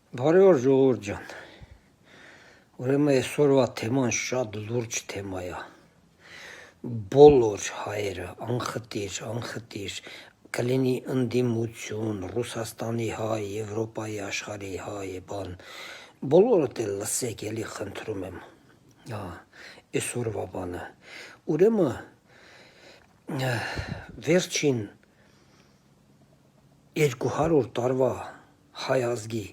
Բարի օր ժողովուրդ ջան, ուրեմն այսօրվա թեման շատ լուրջ թեմա է, բոլոր հայերը անխտիր կլինի ընդդիմություն, Ռուսաստանի հայ, Եվրոպայի աշխարհի հայ, բան, բոլորդ էլ լսեք, էլի խնդրում եմ, այսօրվա բանը, ուրեմն վերջին 200 տարվա հայ ազգի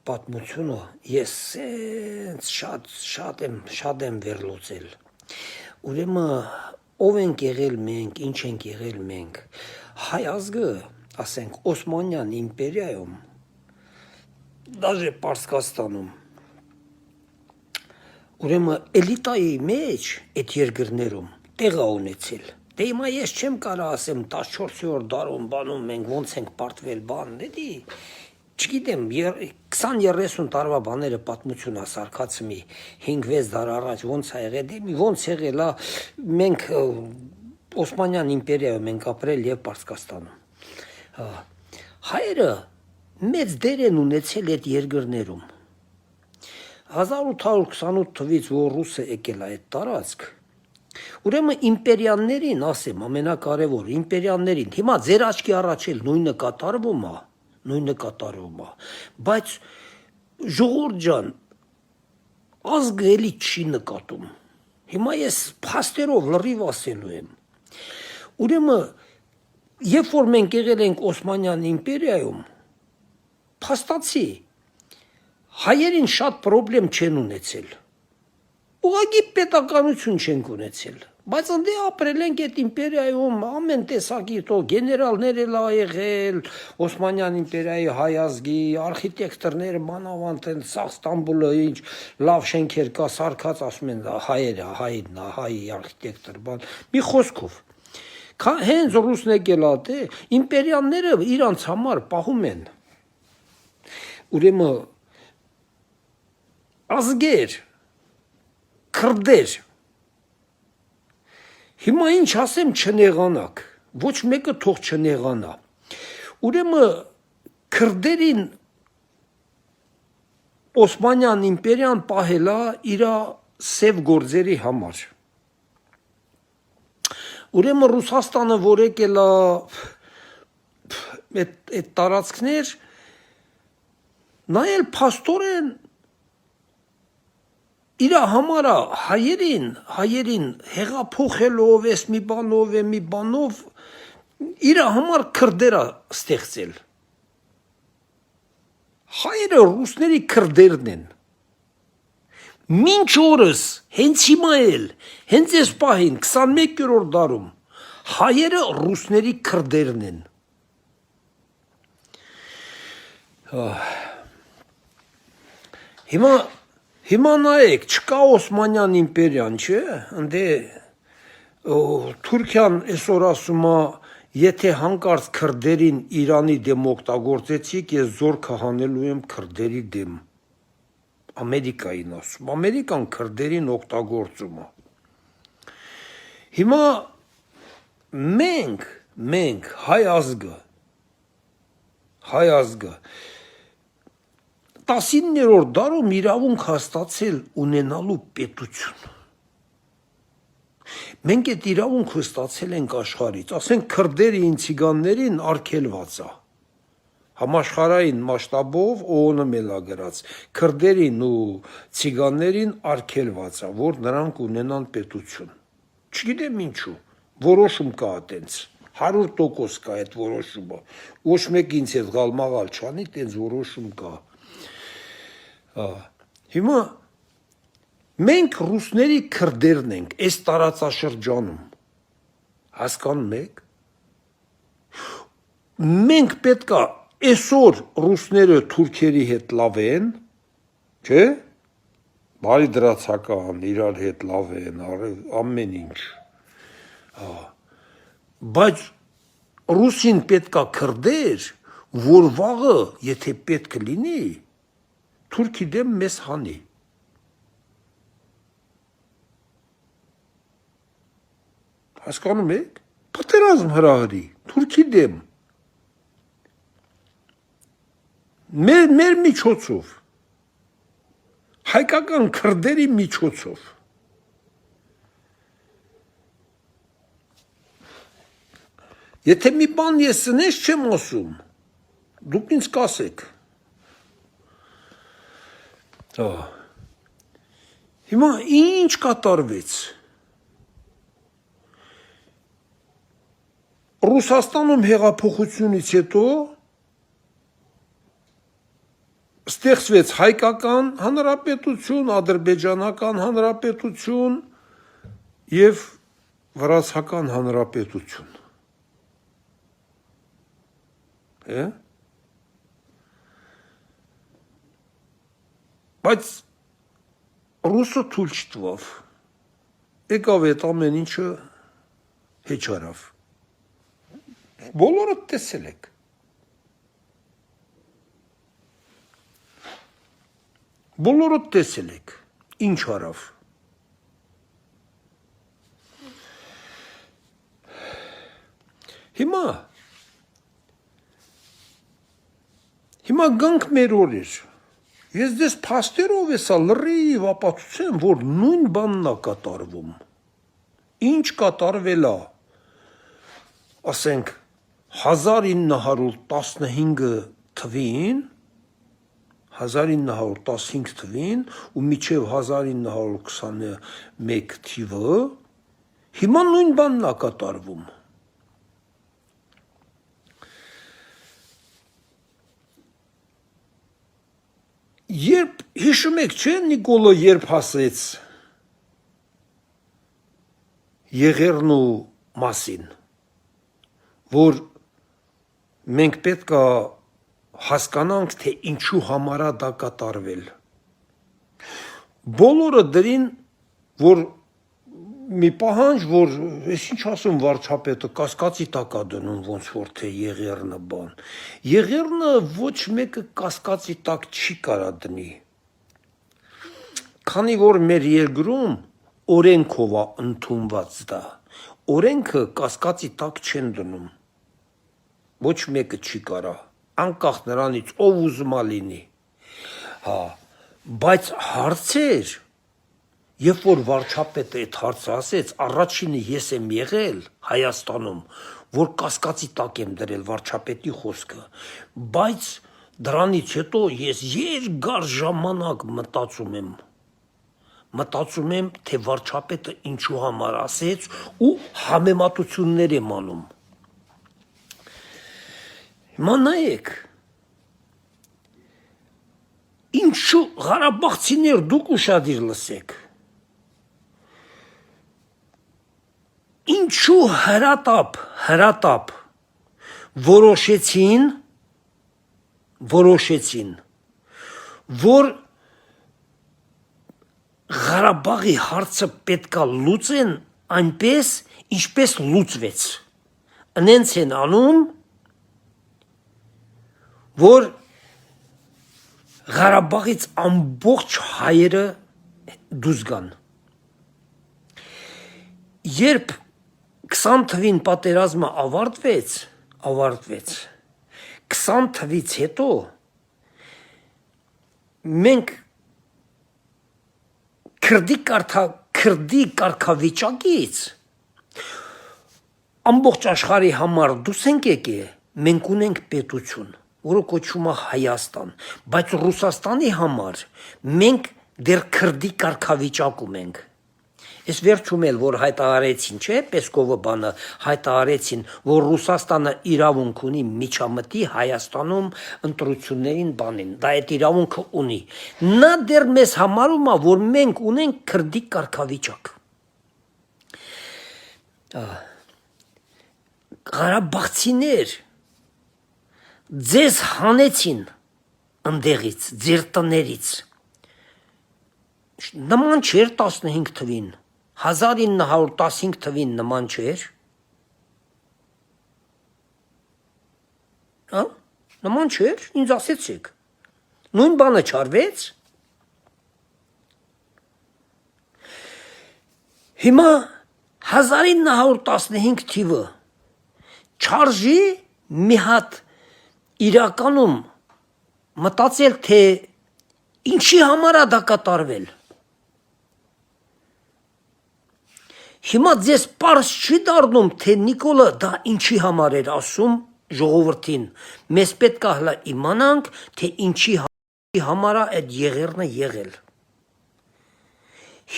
պատմությունը ես շատ եմ վերլուծել, ուրեմն ով ենք եղել մենք, ինչ ենք եղել մենք, հայ ազգը, ասենք, Օսմանյան իմպերիայում, դաժե Պարսկաստանում, ուրեմն էլիտայի մեջ այդ երկրներում տեղ է ունեցել, դե հիմա ես չեմ կարող ասեմ 14-րդ դարում բանում մենք ոնց ենք պարտվել բան, դե չգիտեմ, 20-30 տարվա բաները պատմություն ասարկած մի 5-6 դար առաջ ոնց է եղել, ոնց եղել է, մենք Օսմանյան իմպերիայում ենք ապրել և Պարսկաստանում, հայերը մեծ դեր են ունեցել այդ երկրներում, 1828 թվից, որ ռուսը եկել է այդ տարածք, ուրեմն իմպերիաներին, ասեմ, ամենակարևոր, իմպերիաներին, հիմա ձեր աչքի առաջ էլ նույնը կատարվում է, բայց ժողովուրդ ջան, ազգը էլի չի նկատում, հիմա ես փաստերով լրիվ ասելու եմ, ուրեմն, երբ որ մենք եղել ենք Օսմանյան իմպերիայում, փաստացի, հայերին շատ պրոբլեմ չեն ունեցել, ուղղակի պետականություն չենք ունեցել, բայց ընդ ապրել ենք այդ իմպերիայում, ամեն տեսակի գեներալներ էլ ա եղել, Օսմանյան իմպերիայի հայ ազգի, արխիտեկտորները մանավանդ են, սաղ Ստամբուլը ինչ լավ շենքեր կա սարքած, ասում են հայ արխիտեկտոր, բան, մի խոսքով, հենց ռուսն եկել ա, իմպերիաները իրանց համար պահում են, ուրեմն ազգեր, քրդեր, հիմա ինչ ասեմ չնեղանաք, ոչ մեկը թող չնեղանա, ուրեմն քրդերին Օսմանյան իմպերիան պահել է իր սև գործերի համար, ուրեմն Ռուսաստանը, որ եկել է այդ տարածքներ, նա էլ փաստորեն իր համար հայերին հեղափոխելով, ես մի բանով, իր համար քրդեր ստեղծել, հայերը ռուսների քրդերն են, մինչ օրս, հենց հիմա էլ, հենց այս պահին, 21-րդ դարում, հայերը ռուսների քրդերն են, Հիմա նայեք, չկա Օսմանյան իմպերիան, չէ, ընդ Թուրքիան այսօր ասում է, եթե հանկարծ քրդերին Իրանի դեմ օգտագործեցիք, ես զորքը հանելու եմ քրդերի դեմ, Ամերիկային ասում, Ամերիկան քրդերին օգտագործում է, հիմա մենք հայ ազգը, 19-րդ դարում իրավունք հաստատել ունենալու պետություն, մենք այդ իրավունքը ստացել ենք աշխարհից, ասենք քրդերին, ցիգաններին արգելված է, համաշխարհային մասշտաբով ՕՕՆ-ն էլ ա գրած, քրդերին ու ցիգաններին արգելված է, որ նրանք ունենան պետություն, չգիտեմ ինչու, որոշում կա այտենց, 100% կա այդ որոշումը, ոչ մեկ ինձ հետ գալմաղալ չանի, տենց որոշում կա, հիմա մենք ռուսների քրդերն ենք այս տարածաշրջանում, հասկանում եք, մենք պետք է այսօր ռուսները թուրքերի հետ լավ են, չէ, բարի դրացական, իրար հետ լավ են, ամեն ինչ, բայց ռուսին պետք է քրդեր, որ վաղը, եթե պետք լինի, թուրքի դեմ մեզ հանի, հասկանում եք, պատերազմ հրահրի, թուրքի դեմ, մեր միջոցով, հայկական քրդերի միջոցով, եթե մի բան ես սնես չեմ ասում, դուք ինձ կասեք, հիմա ինչ կատարվեց, Ռուսաստանում հեղափոխությունից հետո ստեղծվեց հայկական հանրապետություն, ադրբեջանական հանրապետություն և վրացական հանրապետություն։ Բայց ռուսը թույլ չտվավ, եկավ այդ ամեն ինչը հեչ արավ։ Բոլորդ տեսել եք։ Բոլորդ տեսել եք, ինչ արավ։ Հիմա գանք մեր օրեր։ Ես դες փաստերով էսա լրիվ ապացուցեմ, որ նույն բանն է կատարվում։ Ինչ կատարվել է, ասենք 1915 թվին ու մինչև 1921 թիվը հիմա նույն բանն է կատարվում։ Երբ հիշում եք, չէ, Նիկոլը երբ ասեց Եղեռնու մասին, որ մենք պետք է հասկանանք, թե ինչու համար է դա կատարվել։ Բոլորը դրին, որ մի պահանջ, որ ես ինչ ասում վարչապետը կասկածի տակ է դնում ոնց որ թե Եղեռնը բան։ Եղեռնը ոչ մեկը կասկածի տակ չի կարա դնի։ Քանի որ մեր երկրում օրենքով է ընդունված դա։ Օրենքը կասկածի տակ չեն դնում։ Ոչ մեկը չի կարա, անկախ նրանից ով ուզում է լինի։ Բայց հարցեր, երբ որ վարչապետը այդ հարցը ասեց, առաջինը ես եմ եղել Հայաստանում, որ կասկածի տակ եմ դրել վարչապետի խոսքը, բայց դրանից հետո ես երկար ժամանակ մտածում եմ, թե վարչապետը ինչու համար ասեց ու համեմատություններ եմ անում։ Հիմա նայեք, ինչու Ղարաբաղցիներ դուք ուշադիր լսեք, ինչու հրատապ որոշեցին, որ Ղարաբաղի հարցը պետքա լուծեն այնպես, ինչպես լուծվեց։ Ընենց են անում, որ Ղարաբաղից ամբողջ հայերը դուրս գան։ Երբ 20 թվին պատերազմը ավարտվեց, 20 թվից հետո մենք քրդի կարգավիճակից ամբողջ աշխարհի համար դուրս ենք եկել, մենք ունենք պետություն, որը կոչվում է Հայաստան, բայց Ռուսաստանի համար մենք դեռ քրդի կարգավիճակում ենք։ Ես վերջում էլ որ հայտարարեցին, չէ, Պեսկովը բանը հայտարարեցին, որ Ռուսաստանը իրավունք ունի միջամտի Հայաստանում ընտրություններին բանին, դա այդ իրավունքը ունի։ Նա դեռ մեզ համարում է, որ մենք ունենք քրդի կարգավիճակ։ Ղարաբաղցիներ ձեզ հանեցին ընդեղից, ձեր տներից։ Նման չէր 15 թվին, 1915 թվին նման չէր։ Նման չէր, ինձ ասեցիք։ Նույն բանը չարվեց։ Հիմա 1915 թիվը չարժի մի հատ իրականում մտածել, թե ինչի համար է դա կատարվել։ Հիմա ձեզ պարզ չի դառնում, թե Նիկոլը դա ինչի համար էր ասում ժողովրդին։ Մեզ պետք է հլա իմանանք, թե ինչի համար է այդ եղերնը եղել։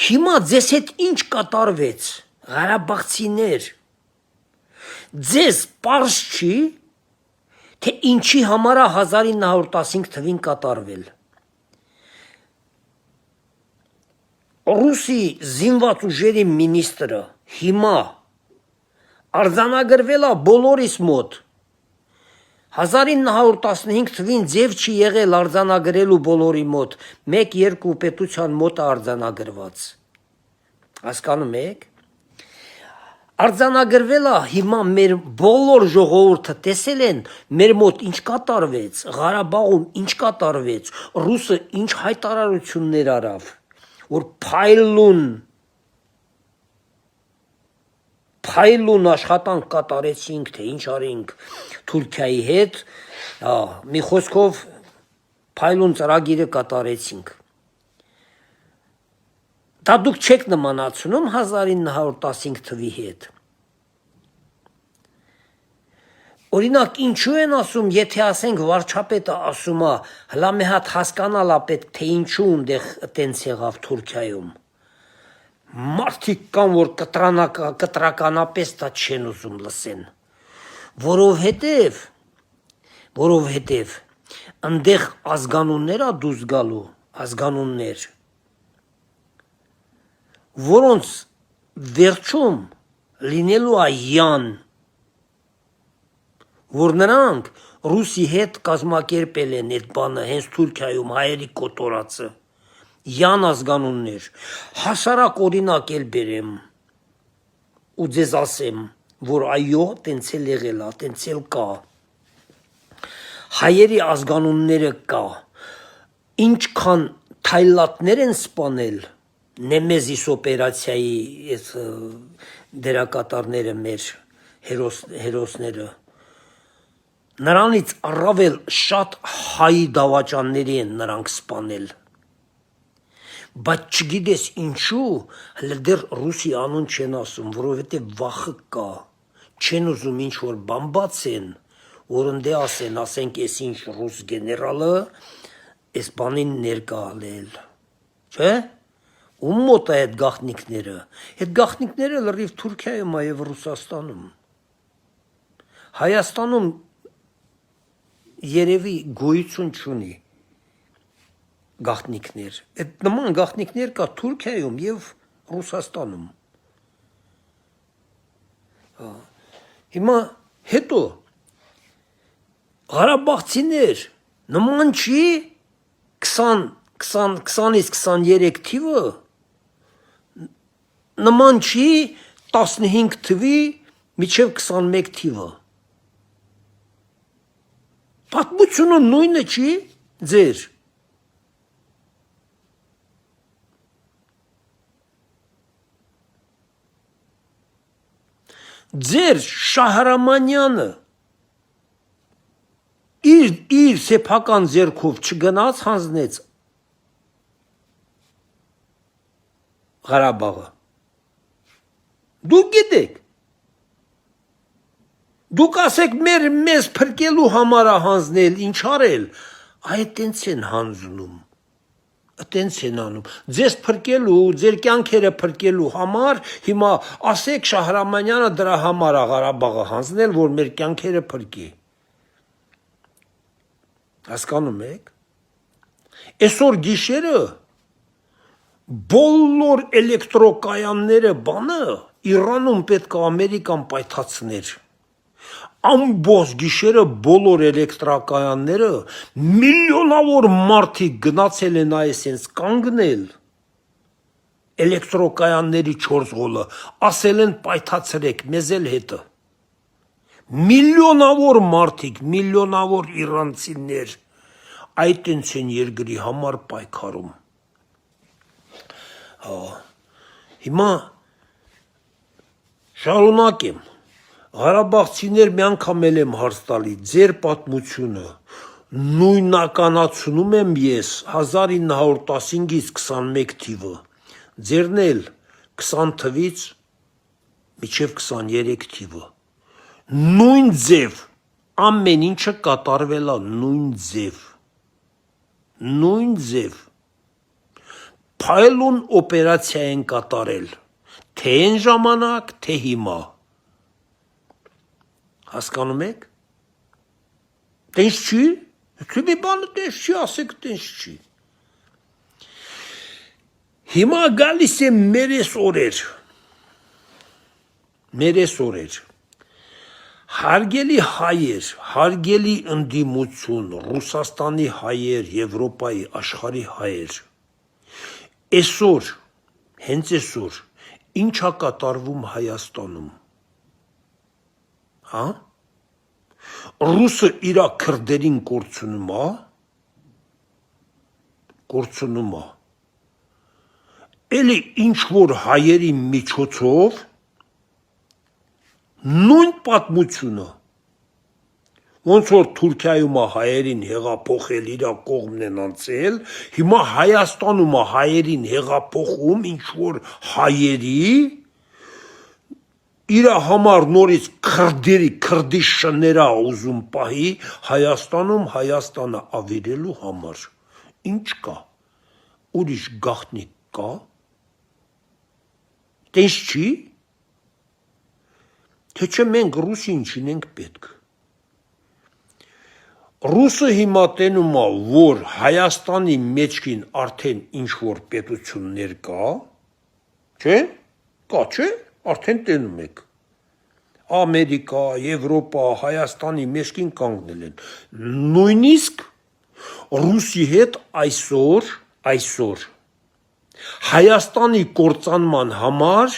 Հիմա ձեզ հետ ինչ կատարվեց, Ղարաբաղցիներ։ Ձեզ պարզ չի, թե ինչի համար է 1915 թվին կատարվել։ Ռուսի զինված ուժերի մինիստրը հիմա արձանագրվել է բոլորիս մոտ։ 1915 թվին ձև չի եղել արձանագրելու բոլորի մոտ, 1-2 պետության մոտ է արձանագրված։ Հասկանում եք։ Արձանագրվել է հիմա մեր բոլոր ժողովուրդը տեսել են մեր մոտ ինչ կատարվեց, Ղարաբաղում ինչ կատարվեց, ռուսը ինչ հայտարարություններ արավ, որ փայլուն աշխատանք կատարեցինք, թե ինչ արինք Թուրքիայի հետ, մի խոսքով փայլուն ծրագիրը կատարեցինք։ Դա դուք չեք նմանացնում 1915 թվի հետ։ Օրինակ, ինչու են ասում, եթե ասենք վարչապետը ասում է, հլա մի հատ հասկանալ է պետք, թե ինչու ունդեղ տենց եղավ Թուրքիայում։ Մարդիկ կան, որ կտրականապես դա չեն ուզում լսեն, որովհետև ընդեղ ազգանուններ է դուրս գալու, ազգանուններ, որոնց վերջում լինելու է յան, որ նրանք ռուսի հետ կազմակերպել են այդ բանը հենց Թուրքիայում հայերի կոտորածը, յան ազգանուններ, հասարակ օրինակ էլ բերեմ ու ձեզ ասեմ, որ այո, տենց էլ եղել է, տենց էլ կա, հայերի ազգանունները կա, ինչքան թայլատներ են սպանել, Նեմեզիս օպերացիայի դերակատարները մեր հերոսները, նրանից առավել շատ հայի դավաճանների են նրանք սպանել, բայց չգիտես ինչու, հլը դեռ ռուսի անուն չեն ասում, որովհետև վախը կա, չեն ուզում ինչ-որ բան բացեն, որ ընդե ասենք ես ինչ ռուս գեներալը այս բանին ներկա ալել, չէ՞, ում մոտ է այդ գաղտնիքները լրիվ Թուրքիայում է և Ռուսաստանում, Հայաստանում երևի գոյություն չունի գաղտնիքներ, այդ նման գաղտնիքներ կա Թուրքիայում և Ռուսաստանում։ Հիմա հետո Ղարաբաղցիներ նման չի 20-ից 23 թիվը, նման չի 15 թվի մինչև 21 թիվը։ Պատմությունը նույնը չի ձեր։ Ձեր Շահրամանյանը իր սեփական ձեռքով չգնաց հանձնեց Ղարաբաղը։ Դուք գիտեք, դուք ասեք մեզ փրկելու համար է հանձնել, ինչ արել, այդ տենց են հանձնում, տենց են անում, ձեզ փրկելու, ձեր կյանքերը փրկելու համար, հիմա ասեք Շահրամանյանը դրա համար է Ղարաբաղը հանձնել, որ մեր կյանքերը փրկի։ Հասկանում եք։ Այսօր գիշերը բոլոր էլեկտրոկայանները բանը Իրանում պետք է Ամերիկան պայթացներ։ Ամբողջ գիշերը բոլոր էլեկտրակայանները միլիոնավոր մարդիկ գնացել են այսենց կանգնել էլեկտրոկայանների 4 հոլը, ասել են պայթացրեք մեզ էլ հետը։ Միլիոնավոր մարդիկ, միլիոնավոր իրանցիներ այդ են երկրի համար պայքարում։ Հիմա շարունակեմ, Ղարաբաղցիներ մի անգամ էլ եմ հարց տալի, ձեր պատմությունը, նույնականացնում եմ ես 1915-ից 21 թիվը, ձերն էլ 20 թվից մինչև 23 թիվը, նույն ձև, ամեն ինչը կատարվել է նույն ձև, փայլուն օպերացիա են կատարել, թե այն ժամանակ, թե հիմա, հասկանում եք, տենց չի, թե մի բանը տենց չի, ասեք տենց չի, հիմա գալիս է մերես օրեր, հարգելի հայեր, հարգելի ընդդիմություն, Ռուսաստանի հայեր, Եվրոպայի, աշխարհի հայեր, այսօր, հենց այսօր, ինչ է կատարվում Հայաստանում, հա? Ռուսը իր քրդերին կորցնում է, էլի ինչ որ հայերի միջոցով նույն պատմությունը, ոնց որ Թուրքիայում հայերին հեղափոխել իր կողմն են անցել, հիմա Հայաստանում հայերին հեղափոխում ինչ որ հայերի, իր համար նորից քրդի շները ուզում պահի Հայաստանում Հայաստանը ավերելու համար, ինչ կա, ուրիշ գաղտնիք կա, տենց չի, թե չէ մենք Ռուսին չունենք պետք, Ռուսը հիմա տենում է, որ Հայաստանի մեջքին արդեն ինչ որ պետություններ կա, չէ, կա չէ, արդեն տենում եք, Ամերիկա, Եվրոպա, Հայաստանի մեջքին կանգնել են, նույնիսկ Ռուսի հետ այսօր, Հայաստանի կործանման համար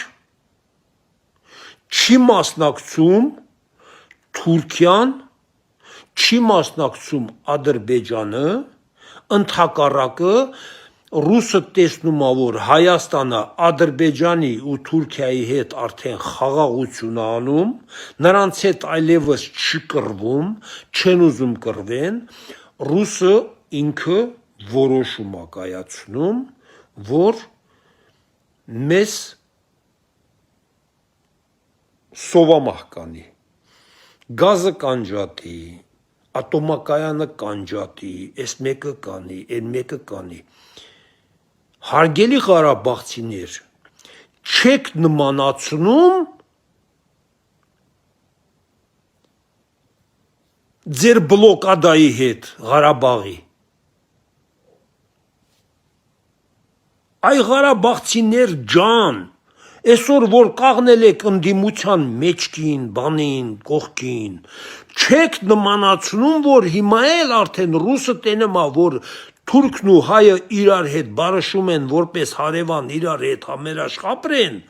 չի մասնակցում Թուրքիան, չի մասնակցում Ադրբեջանը, ընդհակառակը Ռուսը տեսնում է, որ Հայաստանը Ադրբեջանի ու Թուրքիայի հետ արդեն խաղաղություն է անում, նրանց հետ այլևս չի կռվում, չեն ուզում կռվեն, Ռուսը ինքը որոշում է կայացնում, որ մեզ սովամահ կանի, գազը կանջատի, ատոմակայանը կանջատի, այս մեկը կանի, այն մեկը կանի, հարգելի ղարաբաղցիներ, չեք նմանացնում ձեր բլոկադայի հետ Ղարաբաղի, այ Ղարաբաղցիներ ջան, այսօր որ կաղնել եք ընդդիմության մեջքին, բանին, կողքին, չեք նմանացնում, որ հիմա էլ արդեն Ռուսը տենում է, որ Թուրքն ու հայը իրար հետ բարշում են, որպես հարևան իրար հետ համերաշխ ապրեն,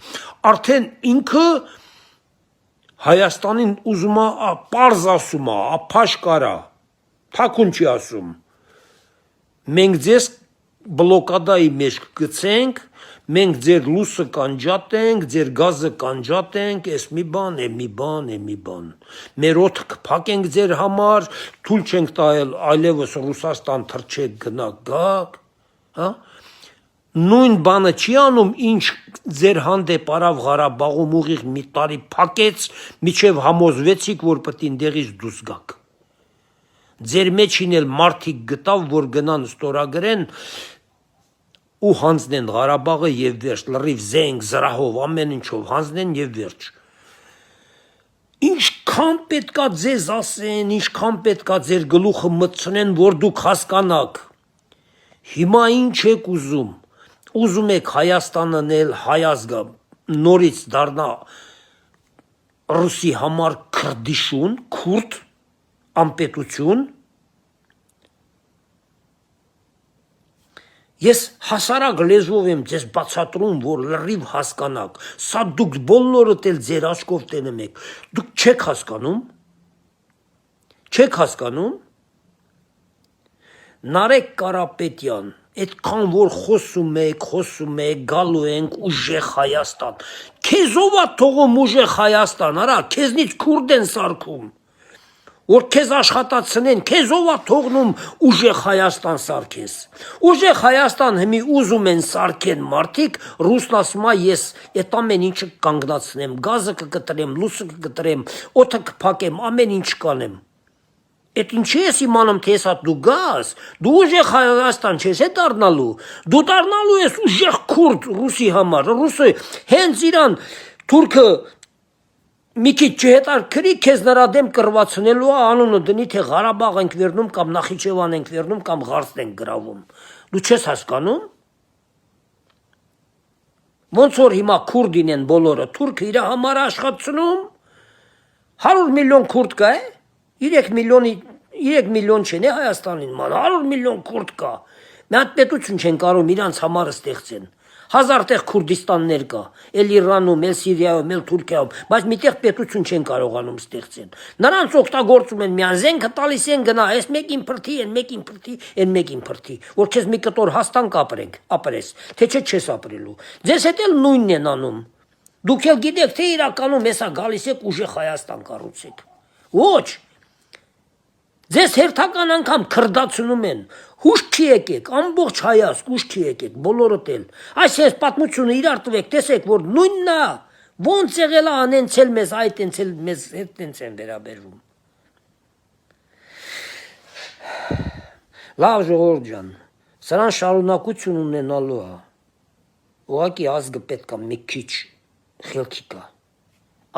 արդեն ինքը Հայաստանին ուզում է պարզ ասում է, փաշկարա, թաքուն չի ասում, մենք ձեզ բլոկադայի մեջ կգցենք, մենք ձեր լույսը կանջատենք, ձեր գազը կանջատենք, այս մի բան, մեր օդը կփակենք ձեր համար, թույլ չենք տալ այլևս Ռուսաստան թռչեք գնաք գաք, հա? Նույն բանը չի անում, ինչ ձեր հանդեպ արավ Ղարաբաղում ուղիղ մի տարի փակեց, միջև համոզվեցիք, որ պետք է դեղից դուրս գաք։ Ձեր մեջին էլ մարդիկ գտավ, որ գնան ստորագրեն ու հանձնեն Ղարաբաղը եւ վերջ, լրիվ զենք, զրահով, ամեն ինչով հանձնեն եւ վերջ։ Ինչքան պետքա ձեզ ասեն, ինչքան պետքա ձեր գլուխը մտցնեն, որ դուք հասկանաք։ Հիմա ինչ եք ուզում։ Ուզում եք Հայաստանն էլ հայազգա նորից դառնա Ռուսի համար քրդիշուն, քուրդ, անպետություն։ Ես հասարակ լեզվով եմ ձեզ բացատրում, որ լրիվ հասկանաք, սա դուք բոլորդ էլ ձեր աչքով տենում եք, դուք չեք հասկանում, Նարեկ Կարապետյան, այդքան որ խոսում եք, գալու ենք ուժեղ Հայաստան, քեզով է թողում ուժեղ Հայաստան, արա, քեզնից քուրդ են սարքում, որ քեզ աշխատացնեն, քեզ ով է թողնում ուժեղ Հայաստան սարքես։ Ուժեղ Հայաստան հիմի ուզում են սարքեն մարդիկ, ռուսն ասում է ես այդ ամեն ինչը կանգնացնեմ, գազը կկտրեմ, լույսը կկտրեմ, օդը կփակեմ, ամեն ինչ կանեմ։ Այդ ինչի ես իմանում, թե հեսա դու գաս, դու ուժեղ Հայաստան չես է դառնալու, դու դառնալու ես ուժեղ քուրդ ռուսի համար, ռուսը հենց իրան թուրքը մի քիչ չհետաքրի քեզ նրա դեմ կռվածնելու է անունը դնի թե Ղարաբաղ ենք վերնում կամ Նախիջևան ենք վերնում կամ Ղարստ ենք գրավում։ Դու չես հասկանում։ Ոնց որ հիմա քուրդին են բոլորը, թուրքը իր համար աշխատցնում 100 միլիոն քուրդ կա է, 3 միլիոն չեն է Հայաստանին ման, 100 միլիոն քուրդ կա։ Մի հատ պետություն չեն կարող իրանց համար ստեղծեն։ 1000 տեղ Քուրդիստաններ կա, էլ Իրանում, էլ Սիրիայում, էլ Թուրքիայում, բայց միտեղ պետություն չեն կարողանում ստեղծեն։ Նրանց օգտագործում են միան զենքը տալիս են գնա, այս մեկին փրթի, այն մեկին փրթի, այն մեկին փրթի, որ քեզ մի կտոր հաստան ապրես, թե չէ չես ապրելու։ Ձեզ հետ էլ նույնն են անում։ Դուք էլ գիտեք, թե իրականում հեսա գալիս եք ուժեղ Հայաստան կառուցեք։ Ոչ։ Ձեզ հերթական անգամ քրդացնում են, հուշքի եկեք, ամբողջ հայացք հուշքի եկեք, բոլորդ էլ, այս պատմությունը իրար տվեք, տեսեք, որ նույնն է, ոնց եղել է անենցել մեզ, այդ ենցել մեզ հետ են վերաբերվում։ Լավ ժողովուրդ ջան, սրան շարունակություն ունենալու է, ուղղակի ազգը պետք է մի քիչ խելքի կա,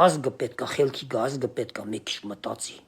ազգը պետք է խելքի կա, ազգը պետք է մի քիչ մտածի։